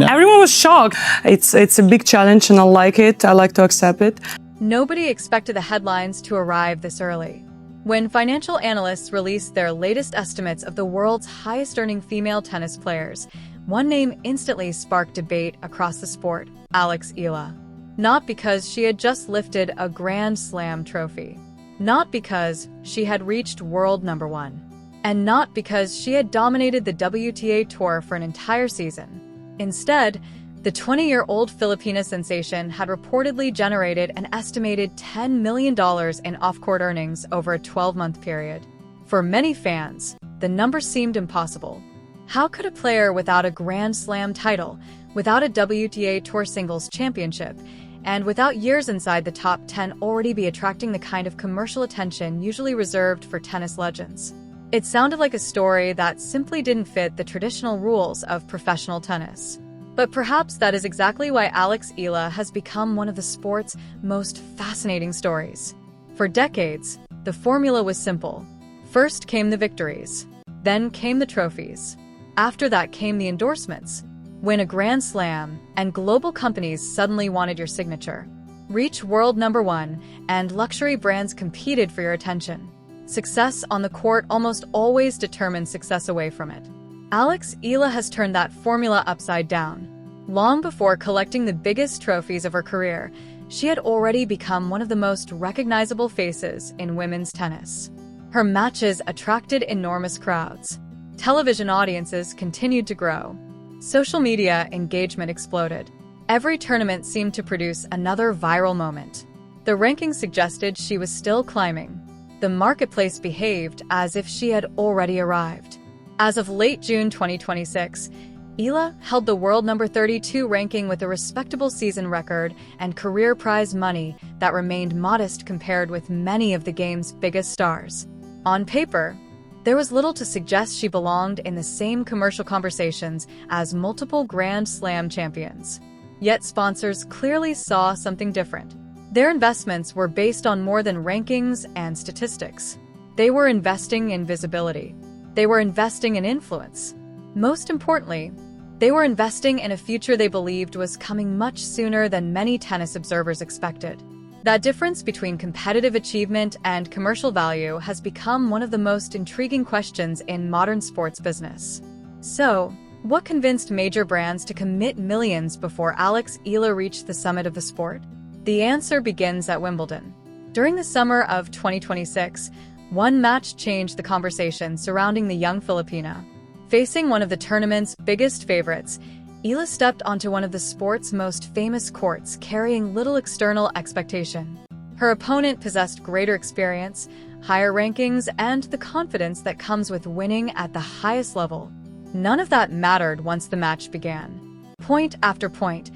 Everyone was shocked. It's a big challenge and I like it. I like to accept it. Nobody expected the headlines to arrive this early. When financial analysts released their latest estimates of the world's highest-earning female tennis players, one name instantly sparked debate across the sport: Alex Eala. Not because she had just lifted a Grand Slam trophy, not because she had reached world number one, and not because she had dominated the WTA Tour for an entire season. Instead, the 20-year-old Filipino sensation had reportedly generated an estimated $10 million in off-court earnings over a 12-month period. For many fans, the number seemed impossible. How could a player without a Grand Slam title, without a WTA Tour Singles Championship, and without years inside the top 10 already be attracting the kind of commercial attention usually reserved for tennis legends? It sounded like a story that simply didn't fit the traditional rules of professional tennis. But perhaps that is exactly why Alex Eala has become one of the sport's most fascinating stories. For decades, the formula was simple. First came the victories, then came the trophies. After that came the endorsements. Win a Grand Slam, and global companies suddenly wanted your signature. Reach world number one, and luxury brands competed for your attention. Success on the court almost always determines success away from it. Alex Eala has turned that formula upside down. Long before collecting the biggest trophies of her career, she had already become one of the most recognizable faces in women's tennis. Her matches attracted enormous crowds. Television audiences continued to grow. Social media engagement exploded. Every tournament seemed to produce another viral moment. The rankings suggested she was still climbing. The marketplace behaved as if she had already arrived. As of late June 2026, Eala held the world number 32 ranking with a respectable season record and career prize money that remained modest compared with many of the game's biggest stars. On paper, there was little to suggest she belonged in the same commercial conversations as multiple Grand Slam champions. Yet sponsors clearly saw something different. Their investments were based on more than rankings and statistics. They were investing in visibility. They were investing in influence. Most importantly, they were investing in a future they believed was coming much sooner than many tennis observers expected. That difference between competitive achievement and commercial value has become one of the most intriguing questions in modern sports business. So, what convinced major brands to commit millions before Alex Eala reached the summit of the sport? The answer begins at Wimbledon. During the summer of 2026, one match changed the conversation surrounding the young Filipina. Facing one of the tournament's biggest favorites, Eala stepped onto one of the sport's most famous courts, carrying little external expectation. Her opponent possessed greater experience, higher rankings, and the confidence that comes with winning at the highest level. None of that mattered once the match began. Point after point,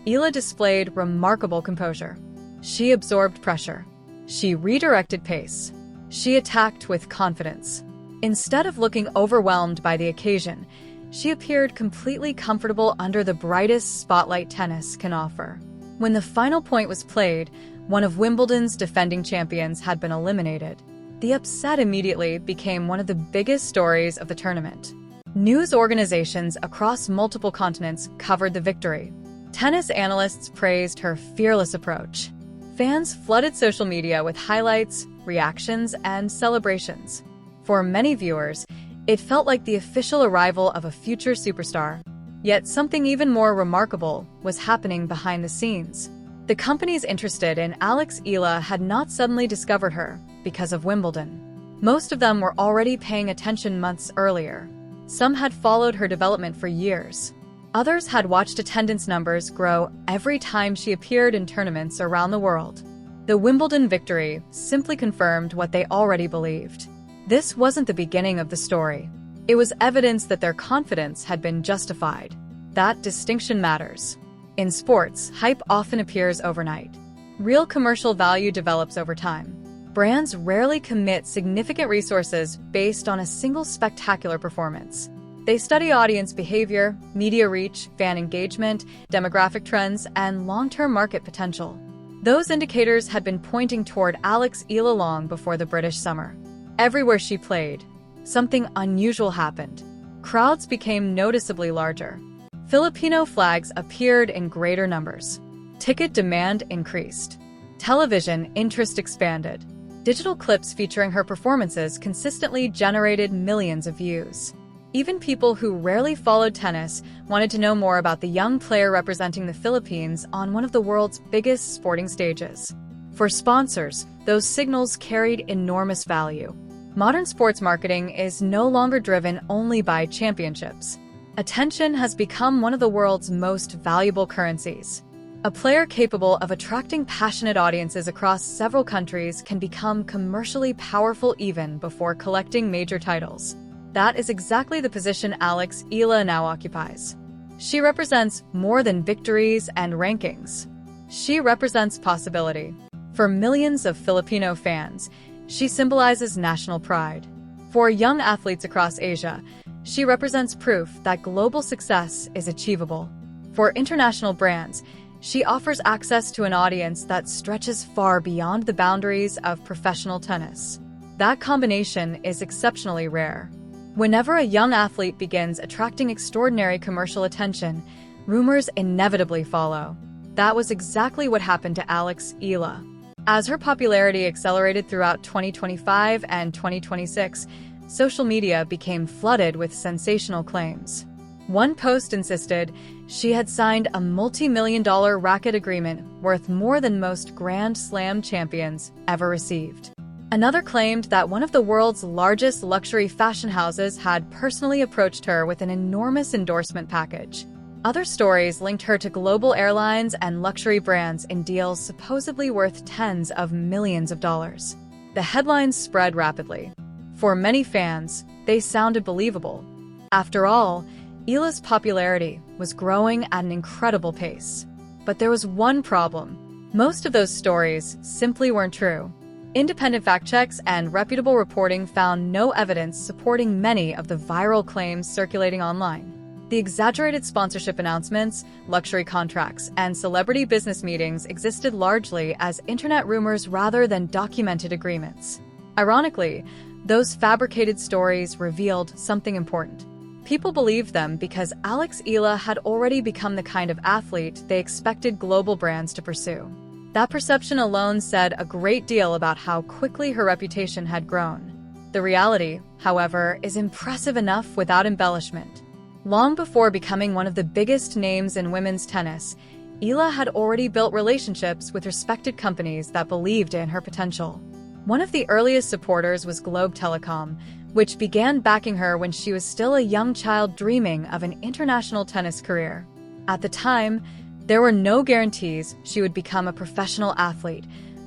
Eala displayed remarkable composure. She absorbed pressure. She redirected pace. She attacked with confidence. Instead of looking overwhelmed by the occasion, she appeared completely comfortable under the brightest spotlight tennis can offer. When the final point was played, one of Wimbledon's defending champions had been eliminated. The upset immediately became one of the biggest stories of the tournament. News organizations across multiple continents covered the victory. Tennis analysts praised her fearless approach. Fans flooded social media with highlights, reactions, and celebrations. For many viewers, it felt like the official arrival of a future superstar. Yet something even more remarkable was happening behind the scenes. The companies interested in Alex Eala had not suddenly discovered her because of Wimbledon. Most of them were already paying attention months earlier. Some had followed her development for years. Others had watched attendance numbers grow every time she appeared in tournaments around the world. The Wimbledon victory simply confirmed what they already believed. This wasn't the beginning of the story. It was evidence that their confidence had been justified. That distinction matters. In sports, hype often appears overnight. Real commercial value develops over time. Brands rarely commit significant resources based on a single spectacular performance. They study audience behavior, media reach, fan engagement, demographic trends, and long-term market potential. Those indicators had been pointing toward Alex Eala long before the British summer. Everywhere she played, something unusual happened. Crowds became noticeably larger. Filipino flags appeared in greater numbers. Ticket demand increased. Television interest expanded. Digital clips featuring her performances consistently generated millions of views. Even people who rarely followed tennis wanted to know more about the young player representing the Philippines on one of the world's biggest sporting stages. For sponsors, those signals carried enormous value. Modern sports marketing is no longer driven only by championships. Attention has become one of the world's most valuable currencies. A player capable of attracting passionate audiences across several countries can become commercially powerful even before collecting major titles. That is exactly the position Alex Eala now occupies. She represents more than victories and rankings. She represents possibility. For millions of Filipino fans, she symbolizes national pride. For young athletes across Asia, she represents proof that global success is achievable. For international brands, she offers access to an audience that stretches far beyond the boundaries of professional tennis. That combination is exceptionally rare. Whenever a young athlete begins attracting extraordinary commercial attention, rumors inevitably follow. That was exactly what happened to Alex Eala. As her popularity accelerated throughout 2025 and 2026, social media became flooded with sensational claims. One post insisted she had signed a multi-million-dollar racket agreement worth more than most Grand Slam champions ever received. Another claimed that one of the world's largest luxury fashion houses had personally approached her with an enormous endorsement package. Other stories linked her to global airlines and luxury brands in deals supposedly worth tens of millions of dollars. The headlines spread rapidly. For many fans, they sounded believable. After all, Eala's popularity was growing at an incredible pace. But there was one problem. Most of those stories simply weren't true. Independent fact checks and reputable reporting found no evidence supporting many of the viral claims circulating online. The exaggerated sponsorship announcements, luxury contracts, and celebrity business meetings existed largely as internet rumors rather than documented agreements. Ironically, those fabricated stories revealed something important. People believed them because Alex Eala had already become the kind of athlete they expected global brands to pursue. That perception alone said a great deal about how quickly her reputation had grown. The reality, however, is impressive enough without embellishment. Long before becoming one of the biggest names in women's tennis, Eala had already built relationships with respected companies that believed in her potential. One of the earliest supporters was Globe Telecom, which began backing her when she was still a young child dreaming of an international tennis career. At the time, there were no guarantees she would become a professional athlete,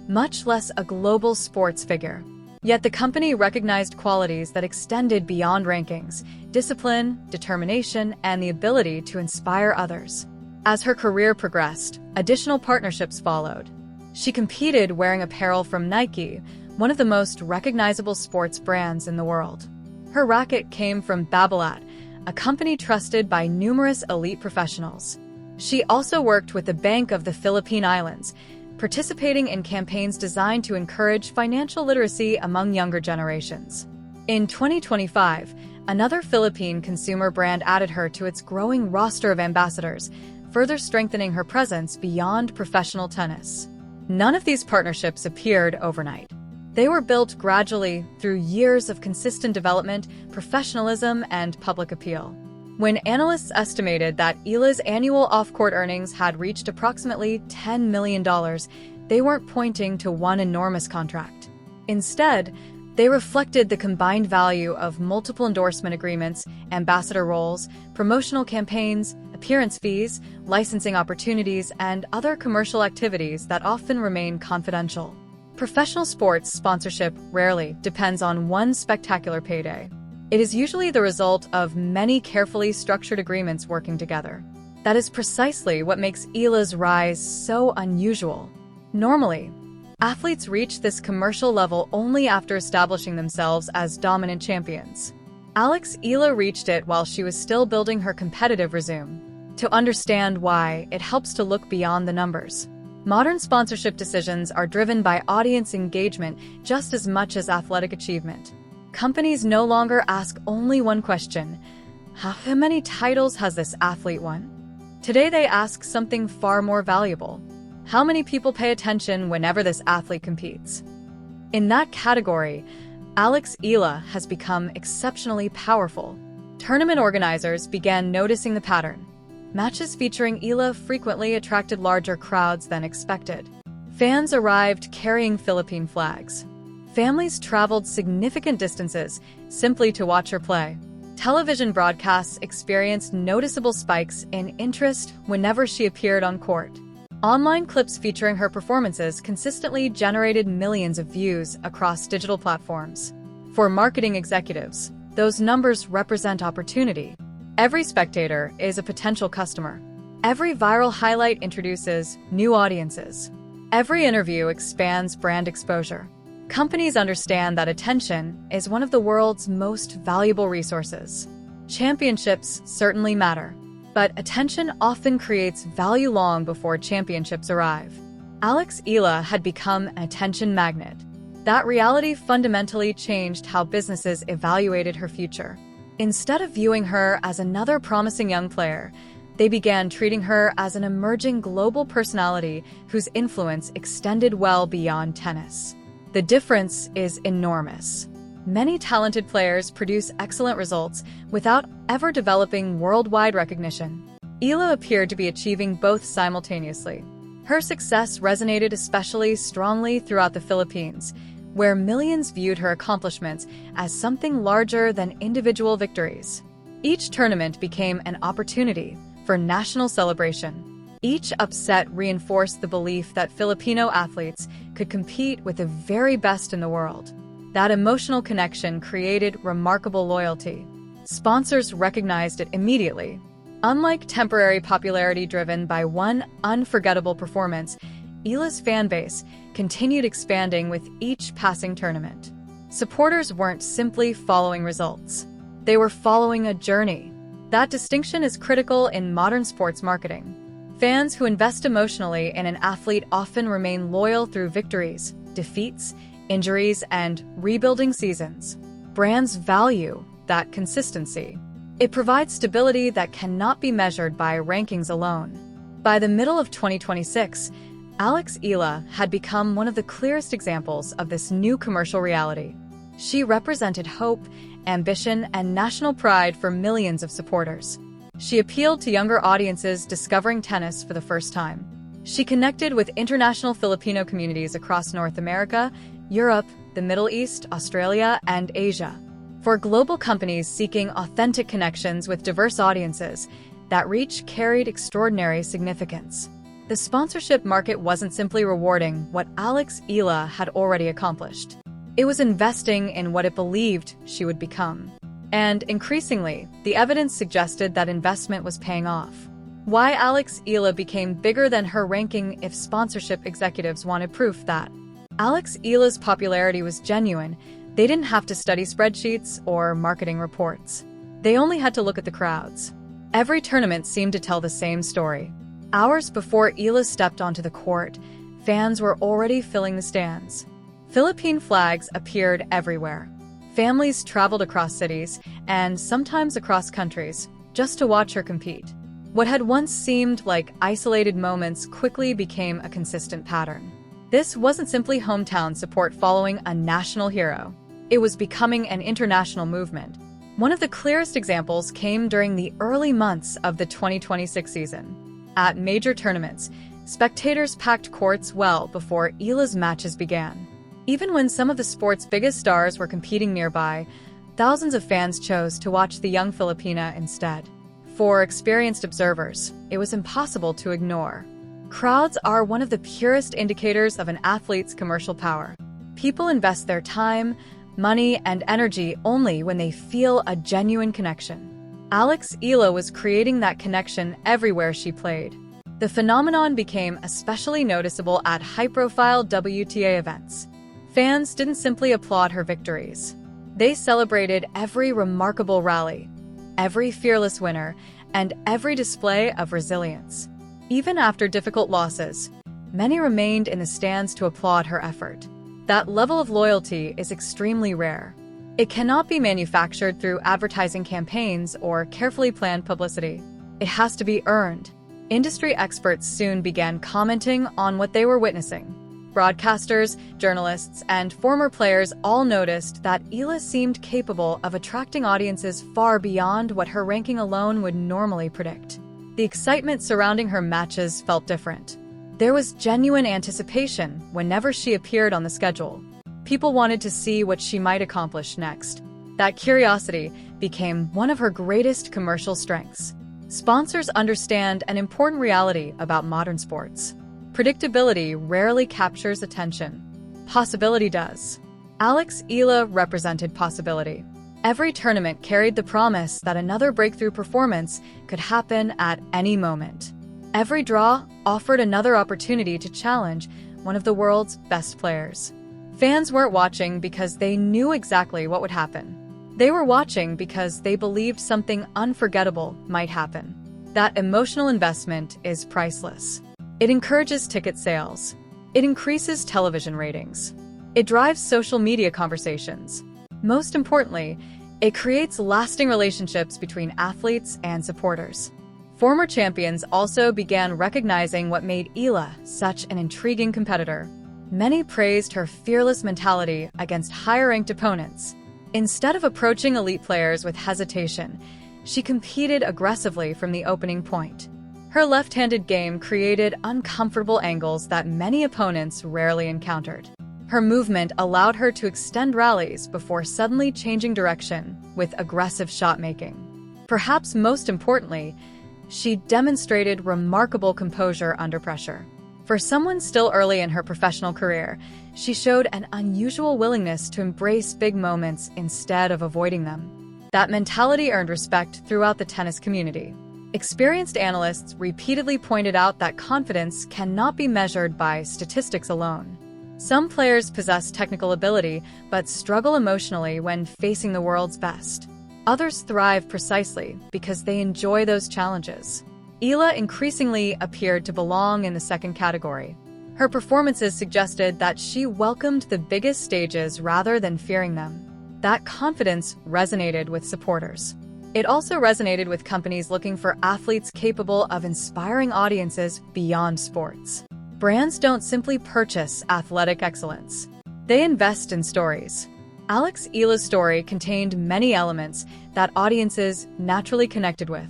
much less a global sports figure. Yet the company recognized qualities that extended beyond rankings: discipline, determination, and the ability to inspire others. As her career progressed, additional partnerships followed. She competed wearing apparel from Nike, one of the most recognizable sports brands in the world. Her racket came from Babolat, a company trusted by numerous elite professionals. She also worked with the Bank of the Philippine Islands, participating in campaigns designed to encourage financial literacy among younger generations. In 2025, another Philippine consumer brand added her to its growing roster of ambassadors, further strengthening her presence beyond professional tennis. None of these partnerships appeared overnight. They were built gradually through years of consistent development, professionalism, and public appeal. When analysts estimated that Eala's annual off-court earnings had reached approximately $10 million, they weren't pointing to one enormous contract. Instead, they reflected the combined value of multiple endorsement agreements, ambassador roles, promotional campaigns, appearance fees, licensing opportunities, and other commercial activities that often remain confidential. Professional sports sponsorship rarely depends on one spectacular payday. It is usually the result of many carefully structured agreements working together. That is precisely what makes Eala's rise so unusual. Normally, athletes reach this commercial level only after establishing themselves as dominant champions. Alex Eala reached it while she was still building her competitive resume. To understand why, it helps to look beyond the numbers. Modern sponsorship decisions are driven by audience engagement just as much as athletic achievement. Companies no longer ask only one question: How many titles has this athlete won? Today they ask something far more valuable. How many people pay attention whenever this athlete competes? In that category, Alex Eala has become exceptionally powerful. Tournament organizers began noticing the pattern. Matches featuring Eala frequently attracted larger crowds than expected. Fans arrived carrying Philippine flags. Families traveled significant distances simply to watch her play. Television broadcasts experienced noticeable spikes in interest whenever she appeared on court. Online clips featuring her performances consistently generated millions of views across digital platforms. For marketing executives, those numbers represent opportunity. Every spectator is a potential customer. Every viral highlight introduces new audiences. Every interview expands brand exposure. Companies understand that attention is one of the world's most valuable resources. Championships certainly matter, but attention often creates value long before championships arrive. Alex Eala had become an attention magnet. That reality fundamentally changed how businesses evaluated her future. Instead of viewing her as another promising young player, they began treating her as an emerging global personality whose influence extended well beyond tennis. The difference is enormous. Many talented players produce excellent results without ever developing worldwide recognition. Eala appeared to be achieving both simultaneously. Her success resonated especially strongly throughout the Philippines, where millions viewed her accomplishments as something larger than individual victories. Each tournament became an opportunity for national celebration. Each upset reinforced the belief that Filipino athletes could compete with the very best in the world. That emotional connection created remarkable loyalty. Sponsors recognized it immediately. Unlike temporary popularity driven by one unforgettable performance, Eala's fan base continued expanding with each passing tournament. Supporters weren't simply following results. They were following a journey. That distinction is critical in modern sports marketing. Fans who invest emotionally in an athlete often remain loyal through victories, defeats, injuries, and rebuilding seasons. Brands value that consistency. It provides stability that cannot be measured by rankings alone. By the middle of 2026, Alex Eala had become one of the clearest examples of this new commercial reality. She represented hope, ambition, and national pride for millions of supporters. She appealed to younger audiences discovering tennis for the first time. She connected with international Filipino communities across North America, Europe, the Middle East, Australia, and Asia. For global companies seeking authentic connections with diverse audiences, that reach carried extraordinary significance. The sponsorship market wasn't simply rewarding what Alex Eala had already accomplished. It was investing in what it believed she would become. And increasingly, the evidence suggested that investment was paying off. Why Alex Eala became bigger than her ranking if sponsorship executives wanted proof that Alex Eala's popularity was genuine. They didn't have to study spreadsheets or marketing reports. They only had to look at the crowds. Every tournament seemed to tell the same story. Hours before Eala stepped onto the court, fans were already filling the stands. Philippine flags appeared everywhere. Families traveled across cities, and sometimes across countries, just to watch her compete. What had once seemed like isolated moments quickly became a consistent pattern. This wasn't simply hometown support following a national hero. It was becoming an international movement. One of the clearest examples came during the early months of the 2026 season. At major tournaments, spectators packed courts well before Eala's matches began. Even when some of the sport's biggest stars were competing nearby, thousands of fans chose to watch the young Filipina instead. For experienced observers, it was impossible to ignore. Crowds are one of the purest indicators of an athlete's commercial power. People invest their time, money, and energy only when they feel a genuine connection. Alex Eala was creating that connection everywhere she played. The phenomenon became especially noticeable at high-profile WTA events. Fans didn't simply applaud her victories. They celebrated every remarkable rally, every fearless winner, and every display of resilience. Even after difficult losses, many remained in the stands to applaud her effort. That level of loyalty is extremely rare. It cannot be manufactured through advertising campaigns or carefully planned publicity. It has to be earned. Industry experts soon began commenting on what they were witnessing. Broadcasters, journalists, and former players all noticed that Eala seemed capable of attracting audiences far beyond what her ranking alone would normally predict. The excitement surrounding her matches felt different. There was genuine anticipation whenever she appeared on the schedule. People wanted to see what she might accomplish next. That curiosity became one of her greatest commercial strengths. Sponsors understand an important reality about modern sports. Predictability rarely captures attention. Possibility does. Alex Eala represented possibility. Every tournament carried the promise that another breakthrough performance could happen at any moment. Every draw offered another opportunity to challenge one of the world's best players. Fans weren't watching because they knew exactly what would happen. They were watching because they believed something unforgettable might happen. That emotional investment is priceless. It encourages ticket sales. It increases television ratings. It drives social media conversations. Most importantly, it creates lasting relationships between athletes and supporters. Former champions also began recognizing what made Eala such an intriguing competitor. Many praised her fearless mentality against higher-ranked opponents. Instead of approaching elite players with hesitation, she competed aggressively from the opening point. Her left-handed game created uncomfortable angles that many opponents rarely encountered. Her movement allowed her to extend rallies before suddenly changing direction with aggressive shot-making. Perhaps most importantly, she demonstrated remarkable composure under pressure. For someone still early in her professional career, she showed an unusual willingness to embrace big moments instead of avoiding them. That mentality earned respect throughout the tennis community. Experienced analysts repeatedly pointed out that confidence cannot be measured by statistics alone. Some players possess technical ability but struggle emotionally when facing the world's best. Others thrive precisely because they enjoy those challenges. Eala increasingly appeared to belong in the second category. Her performances suggested that she welcomed the biggest stages rather than fearing them. That confidence resonated with supporters. It also resonated with companies looking for athletes capable of inspiring audiences beyond sports. Brands don't simply purchase athletic excellence. They invest in stories. Alex Eala's story contained many elements that audiences naturally connected with.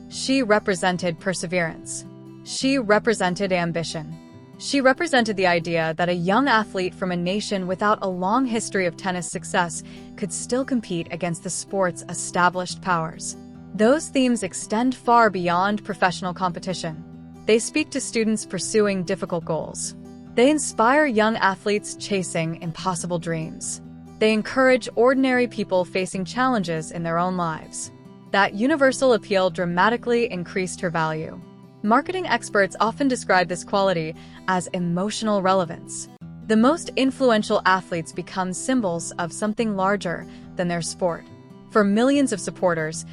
She represented perseverance. She represented ambition. She represented the idea that a young athlete from a nation without a long history of tennis success could still compete against the sport's established powers. Those themes extend far beyond professional competition. They speak to students pursuing difficult goals. They inspire young athletes chasing impossible dreams. They encourage ordinary people facing challenges in their own lives. That universal appeal dramatically increased her value. Marketing experts often describe this quality as emotional relevance. The most influential athletes become symbols of something larger than their sport. For millions of supporters,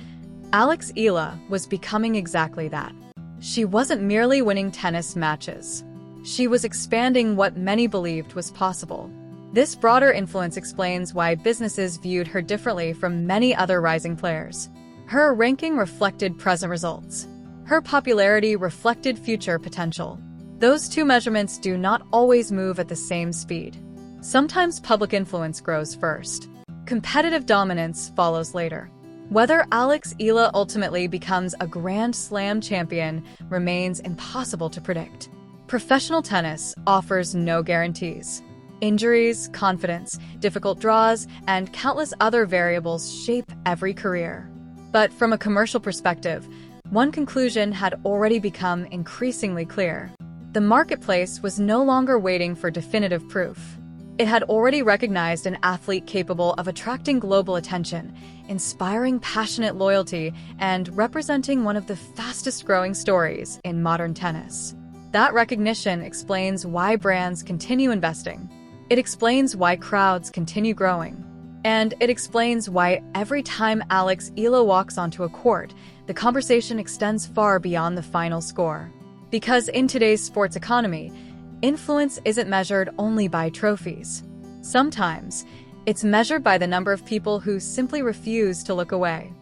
Alex Eala was becoming exactly that. She wasn't merely winning tennis matches. She was expanding what many believed was possible. This broader influence explains why businesses viewed her differently from many other rising players. Her ranking reflected present results. Her popularity reflected future potential. Those two measurements do not always move at the same speed. Sometimes public influence grows first. Competitive dominance follows later. Whether Alex Eala ultimately becomes a Grand Slam champion remains impossible to predict. Professional tennis offers no guarantees. Injuries, confidence, difficult draws, and countless other variables shape every career. But from a commercial perspective, one conclusion had already become increasingly clear. The marketplace was no longer waiting for definitive proof. It had already recognized an athlete capable of attracting global attention, inspiring passionate loyalty, and representing one of the fastest-growing stories in modern tennis. That recognition explains why brands continue investing. It explains why crowds continue growing. And it explains why every time Alex Eala walks onto a court, the conversation extends far beyond the final score. Because in today's sports economy, influence isn't measured only by trophies. Sometimes, It's measured by the number of people who simply refuse to look away.